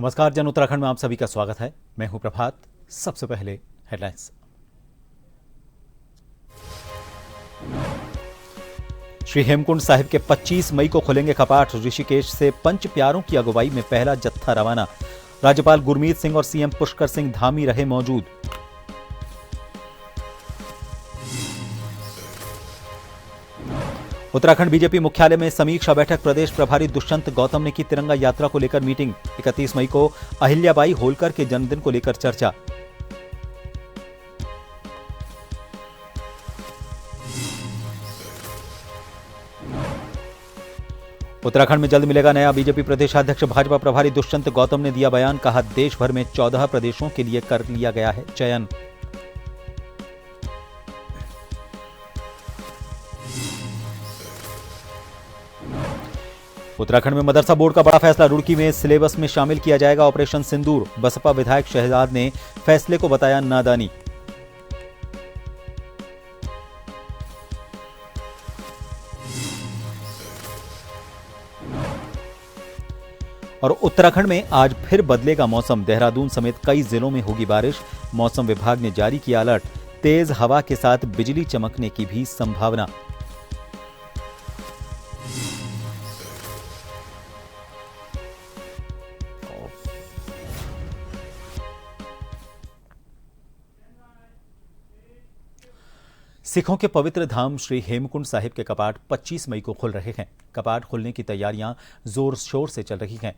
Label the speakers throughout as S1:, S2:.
S1: नमस्कार, जन उत्तराखंड में आप सभी का स्वागत है। मैं हूं प्रभात। सबसे पहले हेडलाइंस। श्री हेमकुंड साहिब के 25 मई को खुलेंगे कपाट। ऋषिकेश से पंच प्यारों की अगुवाई में पहला जत्था रवाना। राज्यपाल गुरमीत सिंह और सीएम पुष्कर सिंह धामी रहे मौजूद। उत्तराखंड बीजेपी मुख्यालय में समीक्षा बैठक। प्रदेश प्रभारी दुष्यंत गौतम ने की तिरंगा यात्रा को लेकर मीटिंग। 31 मई को अहिल्याबाई होलकर के जन्मदिन को लेकर चर्चा। उत्तराखंड में जल्द मिलेगा नया बीजेपी प्रदेशाध्यक्ष। भाजपा प्रभारी दुष्यंत गौतम ने दिया बयान। कहा, देश भर में 14 प्रदेशों के लिए कर लिया गया है चयन। उत्तराखंड में मदरसा बोर्ड का बड़ा फैसला। रुड़की में सिलेबस में शामिल किया जाएगा ऑपरेशन सिंदूर। बसपा विधायक शहजाद ने फैसले को बताया नादानी। और उत्तराखंड में आज फिर बदलेगा मौसम। देहरादून समेत कई जिलों में होगी बारिश। मौसम विभाग ने जारी किया अलर्ट। तेज हवा के साथ बिजली चमकने की भी संभावना। सिखों के पवित्र धाम श्री हेमकुंड साहिब के कपाट 25 मई को खुल रहे हैं। कपाट खुलने की तैयारियां जोर शोर से चल रही हैं।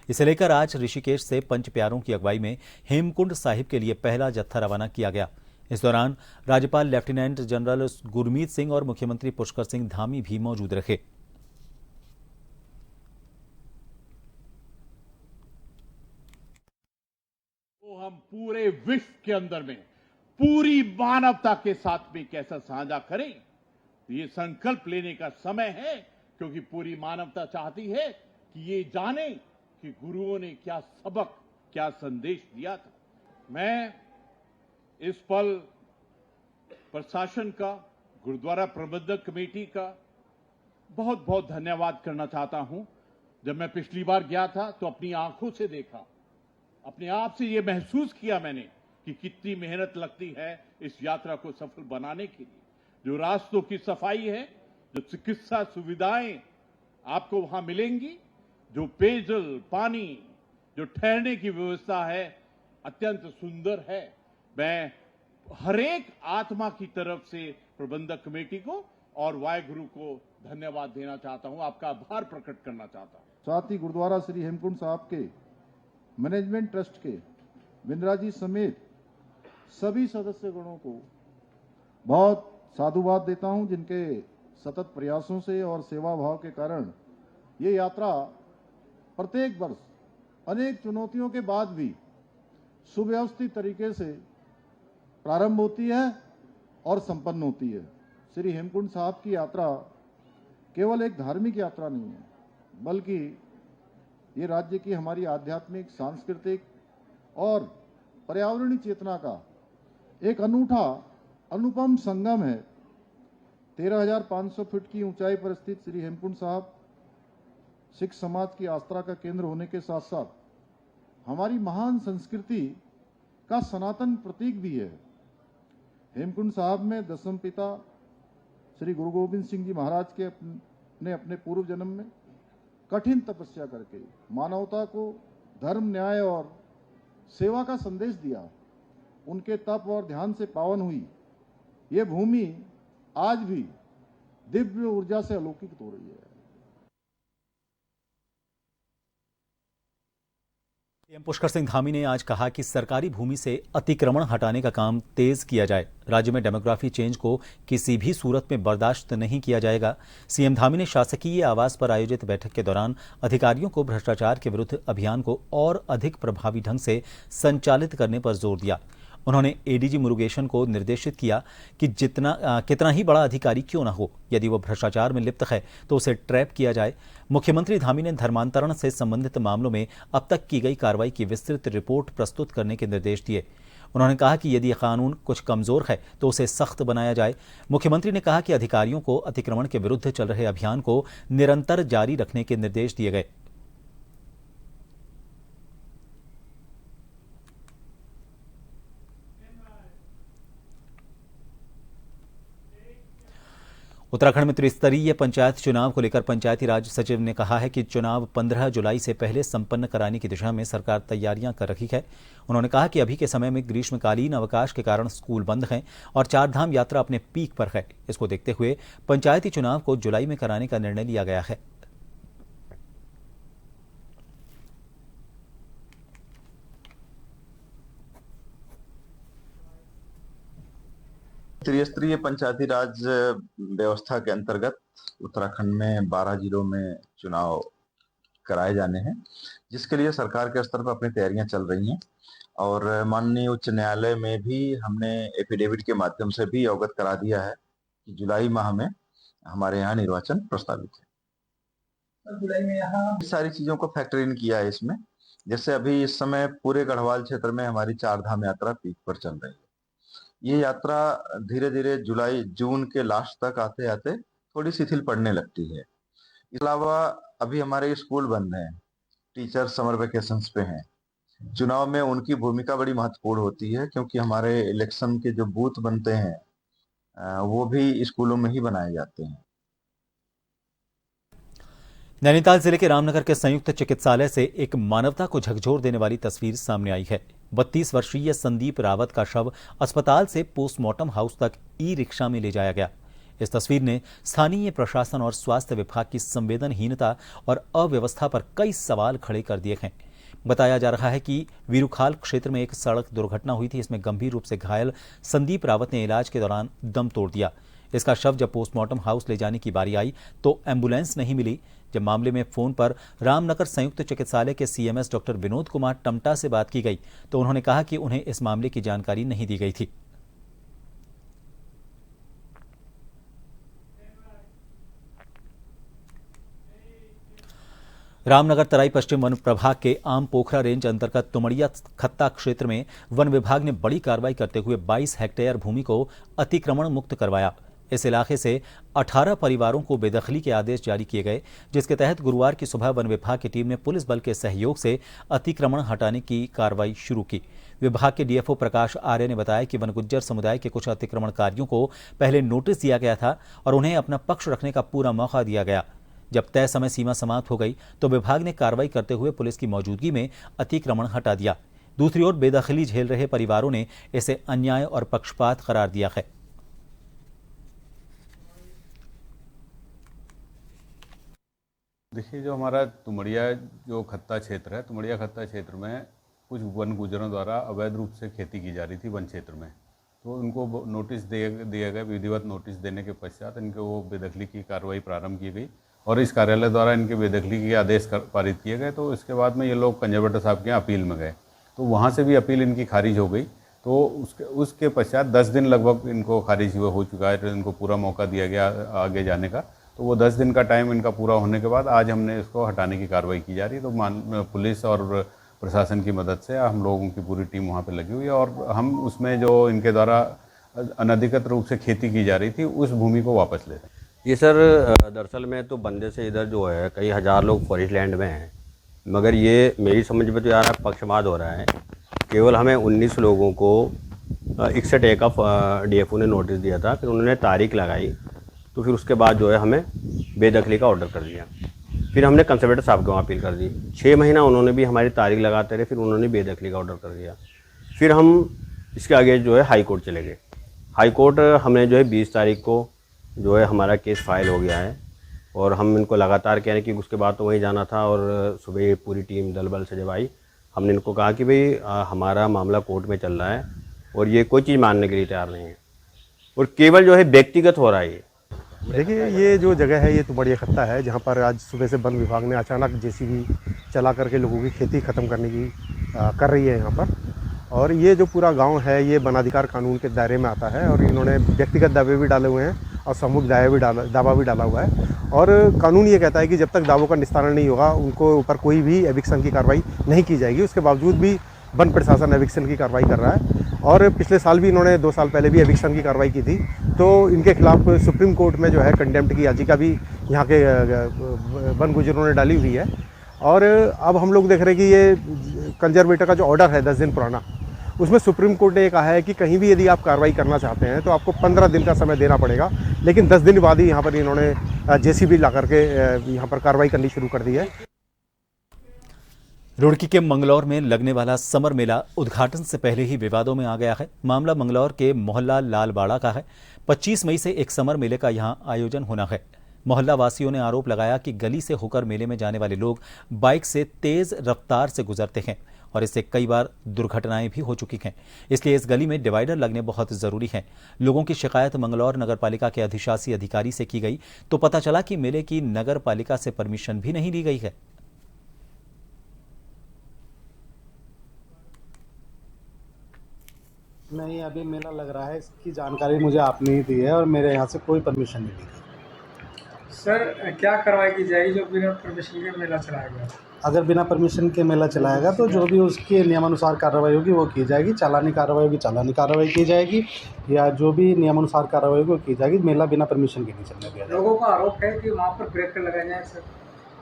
S1: इसे लेकर आज ऋषिकेश से पंच प्यारों की अगुवाई में हेमकुंड साहिब के लिए पहला जत्था रवाना किया गया। इस दौरान राज्यपाल लेफ्टिनेंट जनरल गुरमीत सिंह और मुख्यमंत्री पुष्कर सिंह धामी भी मौजूद रहे।
S2: तो हम पूरे विश्व के अंदर में पूरी मानवता के साथ में कैसा साझा करें, ये संकल्प लेने का समय है। क्योंकि पूरी मानवता चाहती है कि ये जाने कि गुरुओं ने क्या सबक, क्या संदेश दिया था। मैं इस पल प्रशासन का, गुरुद्वारा प्रबंधक कमेटी का बहुत बहुत धन्यवाद करना चाहता हूं। जब मैं पिछली बार गया था तो अपनी आंखों से देखा, अपने आप से ये महसूस किया मैंने कि कितनी मेहनत लगती है इस यात्रा को सफल बनाने के लिए। जो रास्तों की सफाई है, जो चिकित्सा सुविधाएं आपको वहां मिलेंगी, जो पेयजल, पानी, जो ठहरने की व्यवस्था है, अत्यंत सुंदर है। मैं हर एक आत्मा की तरफ से प्रबंधक कमेटी को और वाहेगुरु को धन्यवाद देना चाहता हूं, आपका आभार प्रकट करना चाहता हूं।
S3: साथ ही गुरुद्वारा श्री हेमकुंड साहब के मैनेजमेंट ट्रस्ट के बिंद्रा जी समेत सभी सदस्यगणों को बहुत साधुवाद देता हूं, जिनके सतत प्रयासों से और सेवा भाव के कारण ये यात्रा प्रत्येक वर्ष अनेक चुनौतियों के बाद भी सुव्यवस्थित तरीके से प्रारंभ होती है और संपन्न होती है। श्री हेमकुंड साहब की यात्रा केवल एक धार्मिक यात्रा नहीं है, बल्कि ये राज्य की हमारी आध्यात्मिक, सांस्कृतिक और पर्यावरणीय चेतना का एक अनूठा, अनुपम संगम है। 13,500 फीट की ऊंचाई पर स्थित श्री हेमकुंड साहब सिख समाज की आस्था का केंद्र होने के साथ साथ हमारी महान संस्कृति का सनातन प्रतीक भी है। हेमकुंड साहब में दसम पिता श्री गुरु गोविंद सिंह जी महाराज के ने अपने पूर्व जन्म में कठिन तपस्या करके मानवता को धर्म, न्याय और सेवा का संदेश दिया। उनके तप और ध्यान से पावन हुई ये भूमि आज भी दिव्य ऊर्जा से अलौकित हो रही है।
S1: सीएम पुष्कर सिंह धामी ने आज कहा कि सरकारी भूमि से अतिक्रमण हटाने का काम तेज किया जाए। राज्य में डेमोग्राफी चेंज को किसी भी सूरत में बर्दाश्त नहीं किया जाएगा। सीएम धामी ने शासकीय आवास पर आयोजित बैठक के दौरान अधिकारियों को भ्रष्टाचार के विरुद्ध अभियान को और अधिक प्रभावी ढंग से संचालित करने पर जोर दिया। उन्होंने एडीजी मुरुगेशन को निर्देशित किया कि कितना ही बड़ा अधिकारी क्यों न हो, यदि वो भ्रष्टाचार में लिप्त है तो उसे ट्रैप किया जाए। मुख्यमंत्री धामी ने धर्मांतरण से संबंधित मामलों में अब तक की गई कार्रवाई की विस्तृत रिपोर्ट प्रस्तुत करने के निर्देश दिए। उन्होंने कहा कि यदि कानून कुछ कमजोर है तो उसे सख्त बनाया जाए। मुख्यमंत्री ने कहा कि अधिकारियों को अतिक्रमण के विरुद्ध चल रहे अभियान को निरंतर जारी रखने के निर्देश दिए गए। उत्तराखंड में त्रिस्तरीय पंचायत चुनाव को लेकर पंचायती राज सचिव ने कहा है कि चुनाव 15 जुलाई से पहले संपन्न कराने की दिशा में सरकार तैयारियां कर रही है। उन्होंने कहा कि अभी के समय में ग्रीष्मकालीन अवकाश के कारण स्कूल बंद हैं और चारधाम यात्रा अपने पीक पर है। इसको देखते हुए पंचायती चुनाव को जुलाई में कराने का निर्णय लिया गया है।
S4: त्रिस्तरीय पंचायती राज व्यवस्था के अंतर्गत उत्तराखंड में 12 जिलों में चुनाव कराए जाने हैं, जिसके लिए सरकार के स्तर पर अपनी तैयारियां चल रही हैं और माननीय उच्च न्यायालय में भी हमने एफिडेविट के माध्यम से भी अवगत करा दिया है कि जुलाई माह में हमारे यहाँ निर्वाचन प्रस्तावित है। जुलाई में यहाँ सारी चीजों को फैक्टर इन किया है इसमें। जैसे अभी इस समय पूरे गढ़वाल क्षेत्र में हमारी चारधाम यात्रा पीक पर चल रही है। ये यात्रा धीरे धीरे जुलाई जून के लास्ट तक आते आते थोड़ी शिथिल पड़ने लगती है। इसके अलावा अभी हमारे स्कूल बंद हैं, टीचर समर वेकेशंस पे हैं। चुनाव में उनकी भूमिका बड़ी महत्वपूर्ण होती है, क्योंकि हमारे इलेक्शन के जो बूथ बनते हैं वो भी स्कूलों में ही बनाए जाते हैं।
S1: नैनीताल जिले के रामनगर के संयुक्त चिकित्सालय से एक मानवता को झकझोर देने वाली तस्वीर सामने आई है। 32 वर्षीय संदीप रावत का शव अस्पताल से पोस्टमार्टम हाउस तक ई रिक्शा में ले जाया गया। इस तस्वीर ने स्थानीय प्रशासन और स्वास्थ्य विभाग की संवेदनहीनता और अव्यवस्था पर कई सवाल खड़े कर दिए हैं। बताया जा रहा है कि वीरूखाल क्षेत्र में एक सड़क दुर्घटना हुई थी। इसमें गंभीर रूप से घायल संदीप रावत ने इलाज के दौरान दम तोड़ दिया। इसका शव जब पोस्टमार्टम हाउस ले जाने की बारी आई तो एम्बुलेंस नहीं मिली। जब मामले में फोन पर रामनगर संयुक्त चिकित्सालय के सीएमएस डॉक्टर विनोद कुमार टमटा से बात की गई तो उन्होंने कहा कि उन्हें इस मामले की जानकारी नहीं दी गई थी। रामनगर तराई पश्चिम वन प्रभाग के आम पोखरा रेंज अंतर्गत तुमड़िया खत्ता क्षेत्र में वन विभाग ने बड़ी कार्रवाई करते हुए 22 हेक्टेयर भूमि को अतिक्रमण मुक्त करवाया। इस इलाके से 18 परिवारों को बेदखली के आदेश जारी किए गए, जिसके तहत गुरुवार की सुबह वन विभाग की टीम ने पुलिस बल के सहयोग से अतिक्रमण हटाने की कार्रवाई शुरू की। विभाग के डीएफओ प्रकाश आर्य ने बताया कि वनगुज्जर समुदाय के कुछ अतिक्रमणकारियों को पहले नोटिस दिया गया था और उन्हें अपना पक्ष रखने का पूरा मौका दिया गया। जब तय समय सीमा समाप्त हो गई तो विभाग ने कार्रवाई करते हुए पुलिस की मौजूदगी में अतिक्रमण हटा दिया। दूसरी ओर बेदखली झेल रहे परिवारों ने इसे अन्याय और पक्षपात करार दिया है।
S5: देखिए, जो हमारा तुमड़िया जो खत्ता क्षेत्र है, तुमड़िया खत्ता क्षेत्र में कुछ वन गुजरों द्वारा अवैध रूप से खेती की जा रही थी वन क्षेत्र में। तो उनको नोटिस दिया गया। विधिवत नोटिस देने के पश्चात इनके वो बेदखली की कार्रवाई प्रारंभ की गई और इस कार्यालय द्वारा इनके बेदखली के आदेश पारित किए गए। तो इसके बाद में ये लोग कंजर्वेटर साहब के यहाँ अपील में गए तो वहाँ से भी अपील इनकी खारिज हो गई। तो उसके पश्चात 10 दिन लगभग इनको खारिज हो चुका है। तो इनको पूरा मौका दिया गया आगे जाने का। तो वो 10 दिन का टाइम इनका पूरा होने के बाद आज हमने इसको हटाने की कार्रवाई की जा रही है। तो पुलिस और प्रशासन की मदद से हम लोगों की पूरी टीम वहाँ पे लगी हुई है और हम उसमें जो इनके द्वारा अनधिकृत रूप से खेती की जा रही थी उस भूमि को वापस ले रहे हैं।
S6: ये सर दरअसल में तो बंदे से इधर जो है कई हज़ार लोग फॉरेस्ट लैंड में हैं, मगर ये मेरी समझ में तो यार पक्षपात हो रहा है। केवल हमें 19 लोगों को 61 का डीएफओ ने नोटिस दिया था, फिर उन्होंने तारीख लगाई तो फिर उसके बाद जो है हमें बेदखली का ऑर्डर कर दिया। फिर हमने कंजर्वेटर साहब को अपील कर दी। 6 महीना उन्होंने भी हमारी तारीख लगाते रहे, फिर उन्होंने बेदखली का ऑर्डर कर दिया। फिर हम इसके आगे जो है हाई कोर्ट चले गए। हाई कोर्ट हमने जो है 20 तारीख को जो है हमारा केस फाइल हो गया है और हम इनको लगातार कह रहे हैं कि उसके बाद तो वहीं जाना था। और सुबह पूरी टीम दल बल से जब आई, हमने इनको कहा कि भाई हमारा मामला कोर्ट में चल रहा है और ये कोई चीज़ मानने के लिए तैयार नहीं है और केवल जो है व्यक्तिगत हो रहा है।
S7: देखिए, ये जो जगह है ये तुमड़िया खत्ता है, जहाँ पर आज सुबह से वन विभाग ने अचानक जेसीबी चला करके लोगों की खेती ख़त्म करने की कर रही है यहाँ पर। और ये जो पूरा गांव है ये वनाधिकार कानून के दायरे में आता है और इन्होंने व्यक्तिगत दावे भी डाले हुए हैं और सामूहिक दावा भी डाला हुआ है। और कानून ये कहता है कि जब तक दावों का निस्तारण नहीं होगा उनको ऊपर कोई भी एविक्शन की कार्रवाई नहीं की जाएगी। उसके बावजूद भी वन प्रशासन एविक्शन की कार्रवाई कर रहा है और पिछले साल भी इन्होंने 2 साल पहले भी एविक्शन की कार्रवाई की थी। तो इनके खिलाफ सुप्रीम कोर्ट में जो है कंटेम्प्ट की याचिका भी यहाँ के वन गुजरों ने डाली हुई है। और अब हम लोग देख रहे हैं कि ये कंजर्वेटर का जो ऑर्डर है 10 दिन पुराना, उसमें सुप्रीम कोर्ट ने ये कहा है कि कहीं भी यदि आप कार्रवाई करना चाहते हैं तो आपको 15 दिन का समय देना पड़ेगा, लेकिन 10 दिन बाद ही यहाँ पर इन्होंने जेसीबी ला करके यहाँ पर कार्रवाई करनी शुरू कर दी है।
S1: रुड़की के मंगलौर में लगने वाला समर मेला उद्घाटन से पहले ही विवादों में आ गया है। मामला मंगलौर के मोहल्ला लालबाड़ा का है। 25 मई से एक समर मेले का यहां आयोजन होना है। मोहल्ला वासियों ने आरोप लगाया कि गली से होकर मेले में जाने वाले लोग बाइक से तेज रफ्तार से गुजरते हैं और इससे कई बार दुर्घटनाएं भी हो चुकी हैं। इसलिए इस गली में डिवाइडर लगने बहुत जरूरी है। लोगों की शिकायत मंगलौर नगर पालिका के अधिशासी अधिकारी से की गई तो पता चला कि मेले की नगर पालिका से परमिशन भी नहीं ली गई है।
S8: नहीं, अभी मेला लग रहा है, इसकी जानकारी मुझे आपने ही दी है और मेरे यहाँ से कोई परमिशन नहीं ली।
S9: सर, क्या कार्रवाई की जाएगी जो बिना परमिशन के मेला चलाएगा?
S8: अगर बिना परमिशन के मेला चलाएगा तो जो भी उसके नियमानुसार कार्रवाई होगी वो की जाएगी। चालानी कार्रवाई होगी, चालानी कार्रवाई की जाएगी, या जो भी नियमानुसार कार्रवाई होगी वो की जाएगी। मेला बिना परमिशन के नहीं चलने दिया जाएगा।
S9: लोगों का आरोप है कि वहाँ पर ब्रेकर लगाए जाए सर,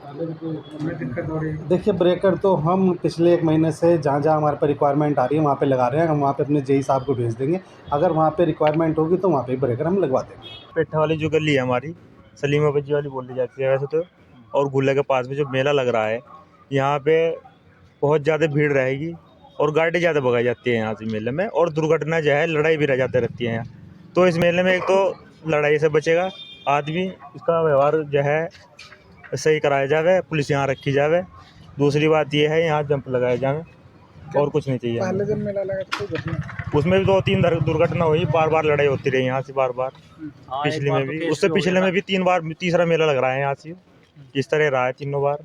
S9: हमें दिक्कत हो रही है।
S8: देखिए, ब्रेकर तो हम पिछले 1 महीने से जहाँ जहाँ हमारे पर रिक्वायरमेंट आ रही है वहाँ पे लगा रहे हैं। हम वहाँ पे अपने जेई साहब को भेज देंगे, अगर वहाँ पे रिक्वायरमेंट होगी तो वहाँ पे ब्रेकर हम लगवा देंगे।
S10: पेठा वाली जो गली है हमारी, सलीमाबाजी वाली बोली जाती है वैसे तो, और गुल्ला के पास में जो मेला लग रहा है यहाँ पे बहुत ज़्यादा भीड़ रहेगी और गाड़ी ज़्यादा भगाई जाती है यहाँ से मेले में, और दुर्घटना जो है लड़ाई भी रह जाती रहती है यहाँ। तो इस मेले में एक तो लड़ाई से बचेगा आदमी, इसका व्यवहार जो है सही कराया जाए, पुलिस यहाँ रखी जाए। दूसरी बात यह है यहाँ जंप लगाया जाए और कुछ नहीं चाहिए।
S9: पहले जब मेला लगा तो कोई घटना,
S10: उसमें भी 2-3 दुर्घटना हुई, बार लड़ाई होती रही यहाँ से, बार पिछले में भी, उससे पिछले में भी 3 बार, तीसरा मेला लग रहा है यहाँ से। इस तरह रहा है 3 बार।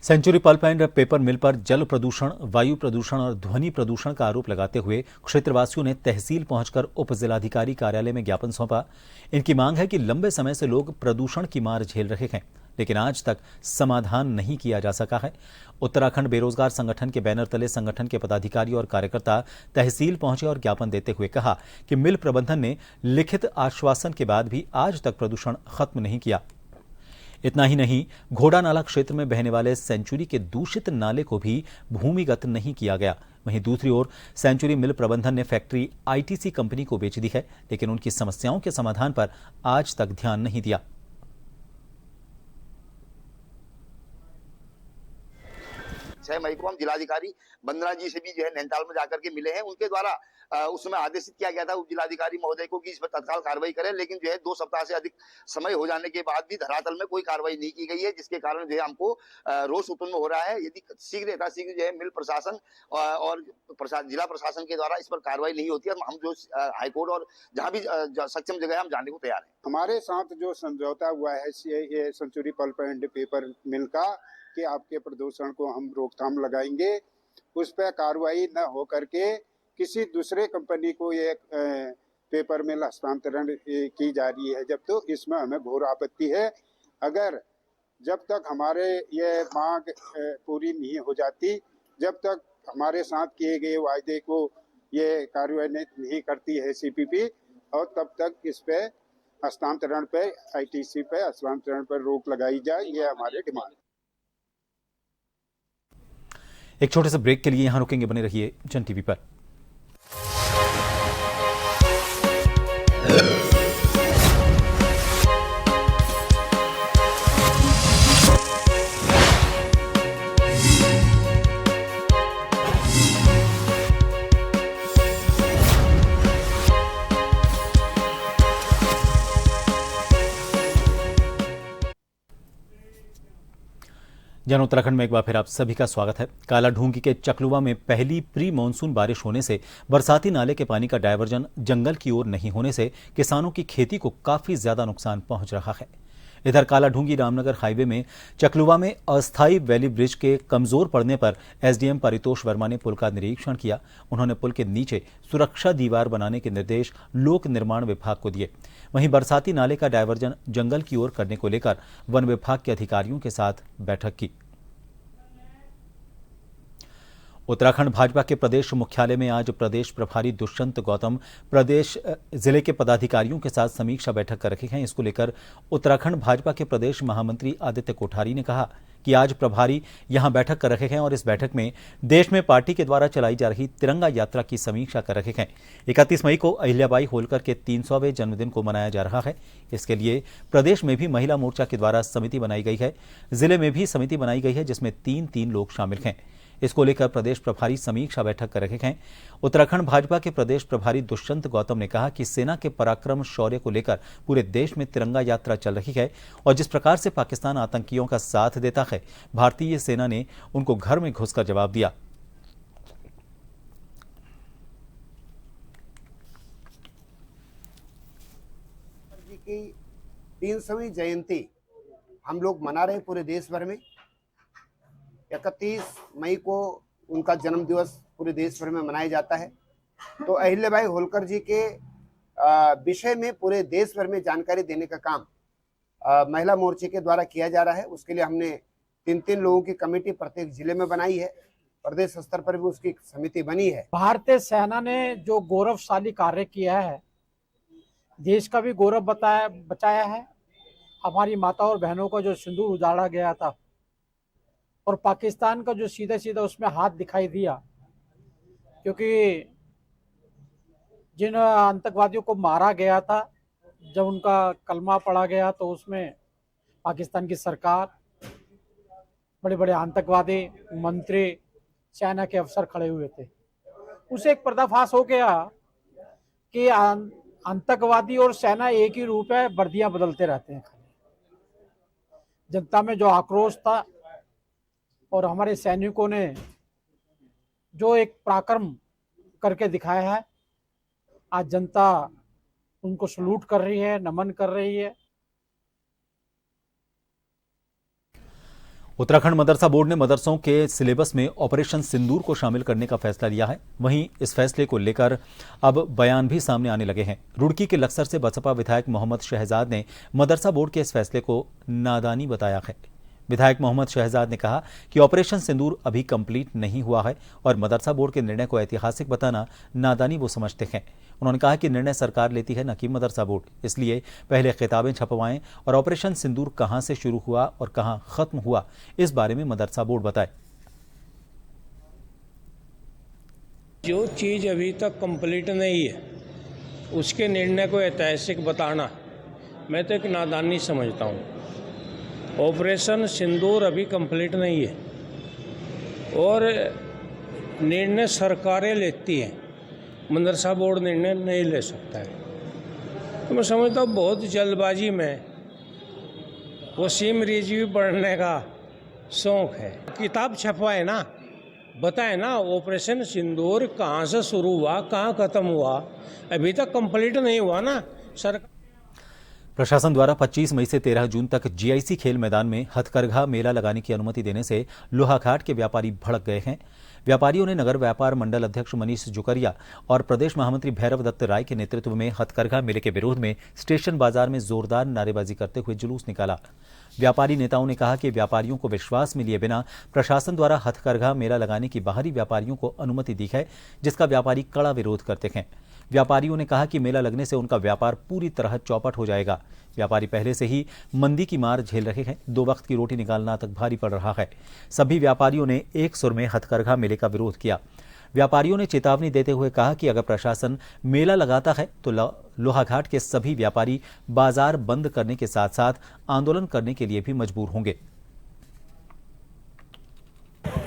S1: सेंचुरी पल्प एंड पेपर मिल पर जल प्रदूषण, वायु प्रदूषण और ध्वनि प्रदूषण का आरोप लगाते हुए क्षेत्रवासियों ने तहसील पहुंचकर उप जिलाधिकारी कार्यालय में ज्ञापन सौंपा। इनकी मांग है कि लंबे समय से लोग प्रदूषण की मार झेल रहे हैं, लेकिन आज तक समाधान नहीं किया जा सका है। उत्तराखंड बेरोजगार संगठन के बैनर तले संगठन के पदाधिकारी और कार्यकर्ता तहसील पहुंचे और ज्ञापन देते हुए कहा कि मिल प्रबंधन ने लिखित आश्वासन के बाद भी आज तक प्रदूषण खत्म नहीं किया। इतना ही नहीं, घोड़ा नाला क्षेत्र में बहने वाले सेंचुरी के दूषित नाले को भी भूमिगत नहीं किया गया। वहीं दूसरी ओर सेंचुरी मिल प्रबंधन ने फैक्ट्री आईटीसी कंपनी को बेच दी है, लेकिन उनकी समस्याओं के समाधान पर आज तक ध्यान नहीं दिया।
S11: 6 मई को हम जिलाधिकारी बंदना जी से भी जो है नैनीताल में जाकर के मिले हैं। उनके द्वारा उस समय आदेशित किया गया था उप जिलाधिकारी महोदय को कि इस पर तत्काल कार्रवाई करें, लेकिन जो है 2 सप्ताह से अधिक समय हो जाने के बाद भी धरातल में कोई कार्रवाई नहीं की गई है, जिसके कारण जो है हमको रोष उत्पन्न हो रहा है। यदि शीघ्र यथाशीघ्र जो है मिल प्रशासन और जिला प्रशासन के द्वारा इस पर कार्रवाई नहीं होती है, हम जो हाईकोर्ट और जहाँ भी सक्षम जगह है हम जाने को तैयार है।
S12: हमारे साथ जो समझौता हुआ है ये सेंचुरी पल्प एंड पेपर मिल का कि आपके प्रदूषण को हम रोकथाम लगाएंगे, उस पर कार्रवाई न हो करके किसी दूसरे कंपनी को ये पेपर मिल हस्तांतरण की जा रही है, जब तो इसमें हमें घोर आपत्ति है। अगर जब तक हमारे ये मांग पूरी नहीं हो जाती, जब तक हमारे साथ किए गए वायदे को ये कार्यान्वित नहीं करती है सीपीपी, और तब तक इस पे हस्तांतरण पे आईटीसी पे हस्तांतरण पर रोक लगाई जाए, ये हमारे डिमांड।
S1: एक छोटे से ब्रेक के लिए यहां रुकेंगे, बने रहिए जन टीवी पर। जन उत्तराखंड में एक बार फिर आप सभी का स्वागत है। कालाढूंगी के चकलुवा में पहली प्री मानसून बारिश होने से बरसाती नाले के पानी का डायवर्जन जंगल की ओर नहीं होने से किसानों की खेती को काफी ज्यादा नुकसान पहुंच रहा है। इधर कालाढूंगी रामनगर हाईवे में चकलुवा में अस्थायी वैली ब्रिज के कमजोर पड़ने पर एसडीएम परितोष वर्मा ने पुल का निरीक्षण किया। उन्होंने पुल के नीचे सुरक्षा दीवार बनाने के निर्देश लोक निर्माण विभाग को दिए। वहीं बरसाती नाले का डायवर्जन जंगल की ओर करने को लेकर वन विभाग के अधिकारियों के साथ बैठक की। उत्तराखंड भाजपा के प्रदेश मुख्यालय में आज प्रदेश प्रभारी दुष्यंत गौतम प्रदेश जिले के पदाधिकारियों के साथ समीक्षा बैठक कर रहे हैं। इसको लेकर उत्तराखंड भाजपा के प्रदेश महामंत्री आदित्य कोठारी ने कहा कि आज प्रभारी यहां बैठक कर रहे हैं और इस बैठक में देश में पार्टी के द्वारा चलाई जा रही तिरंगा यात्रा की समीक्षा कर रहे हैं। 31 मई को अहिल्याबाई होलकर के 300वें जन्मदिन को मनाया जा रहा है। इसके लिए प्रदेश में भी महिला मोर्चा के द्वारा समिति बनाई गई है। जिले में भी समिति बनाई गई है जिसमें 3-3 लोग शामिल हैं। इसको लेकर प्रदेश प्रभारी समीक्षा बैठक कर रहे हैं। उत्तराखंड भाजपा के प्रदेश प्रभारी दुष्यंत गौतम ने कहा कि सेना के पराक्रम शौर्य को लेकर पूरे देश में तिरंगा यात्रा चल रही है और जिस प्रकार से पाकिस्तान आतंकियों का साथ देता है, भारतीय सेना ने उनको घर में घुसकर जवाब दिया।
S13: की 300वीं जयंती हम लोग मना रहे पूरे देश भर में। 31 मई को उनका जन्म दिवस पूरे देश भर में मनाया जाता है। तो अहिल्याबाई होलकर जी के विषय में पूरे देश भर में जानकारी देने का काम महिला मोर्चे के द्वारा किया जा रहा है। उसके लिए हमने 3-3 लोगों की कमेटी प्रत्येक जिले में बनाई है। प्रदेश स्तर पर भी उसकी समिति बनी है।
S9: भारतीय सेना ने जो गौरवशाली कार्य किया है, देश का भी गौरव बचाया है। हमारी माता और बहनों का जो सिंदूर उजाड़ा गया था और पाकिस्तान का जो सीधा सीधा उसमें हाथ दिखाई दिया, क्योंकि जिन आतंकवादियों को मारा गया था, जब उनका कलमा पढ़ा गया तो उसमें पाकिस्तान की सरकार, बड़े बड़े आतंकवादी, मंत्री, सेना के अफसर खड़े हुए थे। उसे एक पर्दाफाश हो गया कि आतंकवादी और सेना एक ही रूप है, वर्दियां बदलते रहते हैं। जनता में जो आक्रोश था और हमारे सैनिकों ने जो एक पराक्रम करके दिखाया है, आज जनता उनको सलूट कर रही है, नमन कर रही है।
S1: उत्तराखंड मदरसा बोर्ड ने मदरसों के सिलेबस में ऑपरेशन सिंदूर को शामिल करने का फैसला लिया है। वहीं इस फैसले को लेकर अब बयान भी सामने आने लगे हैं। रुड़की के लक्सर से बसपा विधायक मोहम्मद शहजाद ने मदरसा बोर्ड के इस फैसले को नादानी बताया है। विधायक मोहम्मद शहजाद ने कहा कि ऑपरेशन सिंदूर अभी कंप्लीट नहीं हुआ है और मदरसा बोर्ड के निर्णय को ऐतिहासिक बताना नादानी वो समझते हैं। उन्होंने कहा कि निर्णय सरकार लेती है, न कि मदरसा बोर्ड। इसलिए पहले किताबें छपवाएं और ऑपरेशन सिंदूर कहां से शुरू हुआ और कहां खत्म हुआ, इस बारे में मदरसा बोर्ड बताए।
S14: जो चीज़ अभी तक कंप्लीट नहीं है उसके निर्णय को ऐतिहासिक बताना मैं तो एक नादानी समझता हूँ। ऑपरेशन सिंदूर अभी कंप्लीट नहीं है और निर्णय सरकारें लेती हैं, मदरसा बोर्ड निर्णय नहीं ले सकता है। तो मैं समझता हूँ बहुत जल्दबाजी में वसीम रिजवी पढ़ने का शौक़ है। किताब छपवाए ना, बताए ना ऑपरेशन सिंदूर कहाँ से शुरू हुआ, कहाँ ख़त्म हुआ, अभी तक कंप्लीट नहीं हुआ ना। सरकार
S1: प्रशासन द्वारा 25 मई से 13 जून तक जीआईसी खेल मैदान में हथकरघा मेला लगाने की अनुमति देने से लोहाघाट के व्यापारी भड़क गए हैं। व्यापारियों ने नगर व्यापार मंडल अध्यक्ष मनीष जुकरिया और प्रदेश महामंत्री भैरव दत्त राय के नेतृत्व में हथकरघा मेले के विरोध में स्टेशन बाजार में जोरदार नारेबाजी करते हुए जुलूस निकाला। व्यापारी नेताओं ने कहा कि व्यापारियों को विश्वास में लिए बिना प्रशासन द्वारा हथकरघा मेला लगाने की बाहरी व्यापारियों को अनुमति दी है, जिसका व्यापारी कड़ा विरोध करते हैं। व्यापारियों ने कहा कि मेला लगने से उनका व्यापार पूरी तरह चौपट हो जाएगा। व्यापारी पहले से ही मंदी की मार झेल रहे हैं, 2 वक्त की रोटी निकालना तक भारी पड़ रहा है। सभी व्यापारियों ने एक सुर में हथकरघा मेले का विरोध किया। व्यापारियों ने चेतावनी देते हुए कहा कि अगर प्रशासन मेला लगाता है तो लोहाघाट के सभी व्यापारी बाजार बंद करने के साथ साथ आंदोलन करने के लिए भी मजबूर होंगे।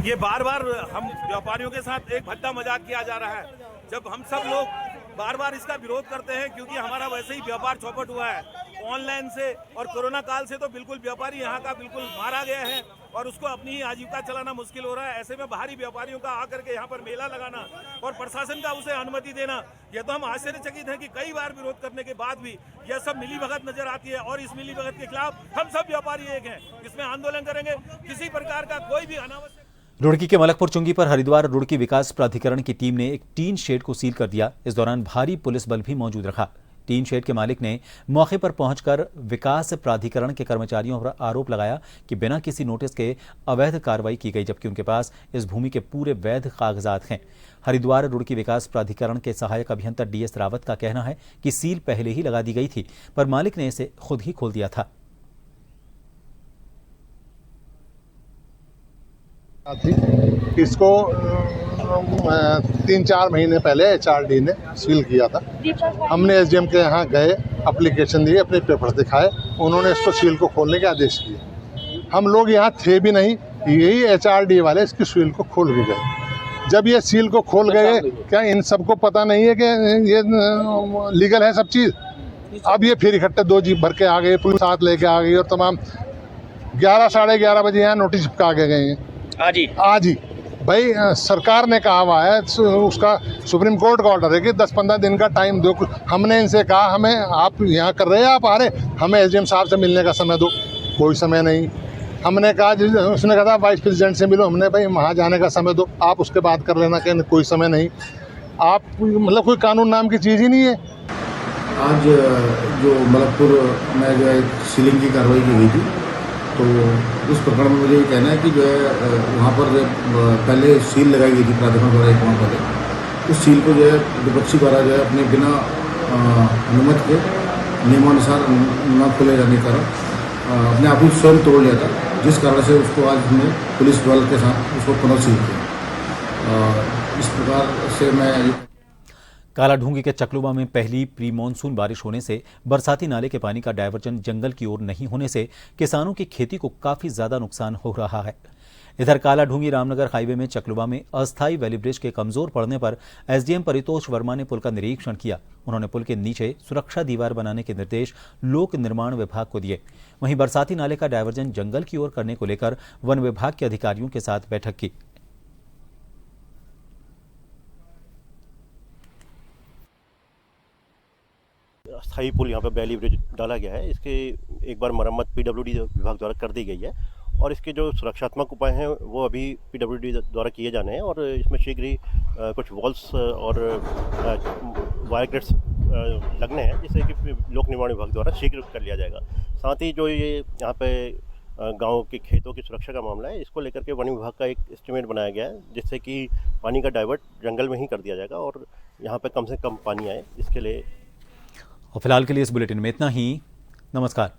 S15: ये बार बार हम व्यापारियों के साथ एक भद्दा मजाक किया जा रहा है, जब हम सब लोग बार बार इसका विरोध करते हैं, क्योंकि हमारा वैसे ही व्यापार चौपट हुआ है ऑनलाइन से और कोरोना काल से। तो बिल्कुल व्यापारी यहाँ का बिल्कुल मारा गया है और उसको अपनी ही आजीविका चलाना मुश्किल हो रहा है। ऐसे में बाहरी व्यापारियों का आकर के यहाँ पर मेला लगाना और प्रशासन का उसे अनुमति देना, ये तो हम आश्चर्यचकित हैं कि कई बार विरोध करने के बाद भी यह सब मिलीभगत नजर आती है। और इस मिलीभगत के खिलाफ हम सब व्यापारी एक हैं, इसमें आंदोलन करेंगे। किसी प्रकार का कोई भी अनावश्यक।
S1: रुड़की के मलकपुर चुंगी पर हरिद्वार रुड़की विकास प्राधिकरण की टीम ने एक टीन शेड को सील कर दिया। इस दौरान भारी पुलिस बल भी मौजूद रहा। टीन शेड के मालिक ने मौके पर पहुंचकर विकास प्राधिकरण के कर्मचारियों पर आरोप लगाया कि बिना किसी नोटिस के अवैध कार्रवाई की गई, जबकि उनके पास इस भूमि के पूरे वैध कागजात हैं। हरिद्वार रुड़की विकास प्राधिकरण के सहायक अभियंता डीएस रावत का कहना है कि सील पहले ही लगा दी गई थी, पर मालिक ने इसे खुद ही खोल दिया था।
S16: इसको 3-4 महीने पहले HRD ने सील किया था। हमने SDM के यहाँ गए, एप्लीकेशन दिए, अपने पेपर दिखाए, उन्होंने इसको सील को खोलने के आदेश किए। हम लोग यहाँ थे भी नहीं, यही HRD वाले इसकी सील को खोल के गए। जब ये सील को खोल गए, क्या इन सबको पता नहीं है कि ये लीगल है सब चीज़? अब ये फिर इकट्ठे 2 जीप भर के आ गए, पुलिस साथ लेके आ गई और तमाम 11 साढ़े 11 बजे यहाँ नोटिस चिपका के गए हैं। आज ही भाई सरकार ने कहा हुआ है, उसका सुप्रीम कोर्ट का ऑर्डर है कि 10-15 दिन का टाइम दो। हमने इनसे कहा हमें आप यहाँ कर रहे हैं, आप आ रहे, हमें SDM साहब से मिलने का समय दो। कोई समय नहीं। हमने कहा, उसने कहा था वाइस प्रेसिडेंट से मिलो, हमने भाई वहाँ जाने का समय दो, आप उसके बाद कर लेना, कि कोई समय नहीं। आप मतलब कोई कानून नाम की चीज़ ही नहीं है।
S17: आज जो मलकपुर में जो है सीलिंग की कार्रवाई की गई थी, तो उस प्रकरण में मुझे ये कहना है कि जो है वहाँ पर पहले सील लगाई गई थी प्राधिकरण द्वारा 1 माह पहले। उस सील को जो है विपक्षी द्वारा जो है अपने बिना अनुमति के नियमानुसार न खोले जाने के कारण अपने आप ही स्वयं तोड़ लिया था, जिस कारण से उसको आज हमने पुलिस बल के साथ उसको पुनः सील किया। इस प्रकार से मैं
S1: कालाढूंगी के चकलुबा में पहली प्री मानसून बारिश होने से बरसाती नाले के पानी का डायवर्जन जंगल की ओर नहीं होने से किसानों की खेती को काफी ज्यादा नुकसान हो रहा है। इधर कालाढूंगी रामनगर हाईवे में चकलुबा में अस्थायी वैली ब्रिज के कमजोर पड़ने पर SDM परितोष वर्मा ने पुल का निरीक्षण किया। उन्होंने पुल के नीचे सुरक्षा दीवार बनाने के निर्देश लोक निर्माण विभाग को दिए। वहीं बरसाती नाले का डायवर्जन जंगल की ओर करने को लेकर वन विभाग के अधिकारियों के साथ बैठक की।
S18: स्थायी पुल यहाँ पर वैली ब्रिज डाला गया है। इसके एक बार मरम्मत PWD विभाग द्वारा कर दी गई है और इसके जो सुरक्षात्मक उपाय हैं वो अभी PWD द्वारा किए जाने हैं और इसमें शीघ्र ही कुछ वॉल्स और वायर ग्रिड्स लगने हैं, जिससे कि लोक निर्माण विभाग द्वारा शीघ्र कर लिया जाएगा। साथ ही जो ये यहाँ पे गांव के खेतों की सुरक्षा का मामला है, इसको लेकर के वन विभाग का एक एस्टिमेट बनाया गया है, जिससे कि पानी का डाइवर्ट जंगल में ही कर दिया जाएगा और यहाँ पे कम से कम पानी आए, इसके लिए।
S1: और फिलहाल के लिए इस बुलेटिन में इतना ही। नमस्कार।